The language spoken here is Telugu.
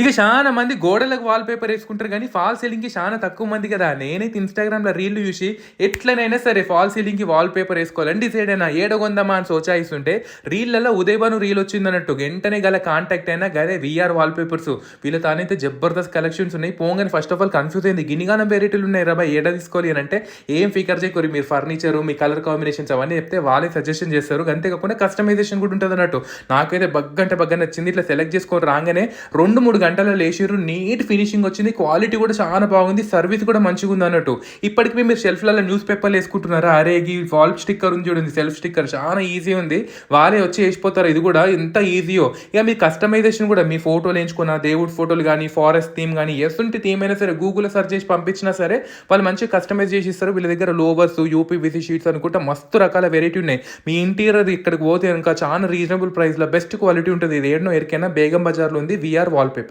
ఇక చాలా మంది గోడలకు వాల్ పేపర్ వేసుకుంటారు కానీ ఫాల్ సీలింగ్కి చాలా తక్కువ మంది కదా. నేనైతే ఇన్స్టాగ్రామ్లో రీల్ చూసి ఎట్లనైనా సరే ఫాల్ సీలింగ్కి వాల్ పేపర్ వేసుకోవాలని డిసైడ్ అయినా. ఏడగొందమా అని సోచాయిస్తుంటే రీళ్ళల్లో ఉదయభాను రీల్ వచ్చింది అన్నట్టు. వెంటనే గల కాంటాక్ట్ అయినా గదే విఆర్ వాల్ పేపర్స్. వీళ్ళ తానైతే జబర్దస్త్ కలెక్షన్స్ ఉన్నాయి. పోగానే ఫస్ట్ ఆఫ్ ఆల్ కన్ఫ్యూజ్ అయింది, గిన్నిగానం వెరైటీలు ఉన్నాయి రా ఏడ తీసుకోవాలి అని అంటే ఏం ఫికర్ చేయకూరి, మీరు ఫర్నిచర్ మీ కలర్ కాంబినేషన్స్ అవన్నీ చెప్తే వాళ్ళే సజెషన్ చేస్తారు. అంతేకాకుండా కస్టమైజేషన్ కూడా ఉంటుంది అన్నట్టు. నాకైతే బగ్గంటే బగ్గ నచ్చింది. ఇట్లా సెలెక్ట్ చేసుకొని రాగానే 2-3 గంటల్లో లేచిర్రు. నీట్ ఫినిషింగ్ వచ్చింది, క్వాలిటీ కూడా చాలా బాగుంది, సర్వీస్ కూడా మంచిగా ఉంది అన్నట్టు. ఇప్పటికీ మీరు షెల్ఫ్లలో న్యూస్ పేపర్లు వేసుకుంటున్నారా, అరే ఈ వాల్ స్టిక్కర్ ఉంది చూడండి, సెల్ఫ్ స్టిక్కర్ చాలా ఈజీ ఉంది, వాళ్ళే వచ్చి వేసిపోతారు. ఇది కూడా ఎంత ఈజీయో. ఇక మీ కస్టమైజేషన్ కూడా మీ ఫోటోలు వేయించుకున్న దేవుడి ఫోటోలు కానీ ఫారెస్ట్ థీమ్ కానీ ఎసుంటి థీమ్ అయినా సరే గూగుల్లో సెర్చ్ చేసి పంపించినా సరే వాళ్ళు మంచిగా కస్టమైజ్ చేసి ఇస్తారు. వీళ్ళ దగ్గర లోవర్స్ యూపీవీసీ షీట్స్ అనుకుంటా మస్తు రకాల వెరైటీ ఉన్నాయి. మీ ఇంటీరియర్ ఇక్కడికి పోతే ఇంకా చాలా రీజనబుల్ ప్రైస్లో బెస్ట్ క్వాలిటీ ఉంటుంది. ఇది ఏడనో ఎరికైనా బేగం బజార్లో ఉంది విఆర్ వాల్ పేపర్స్.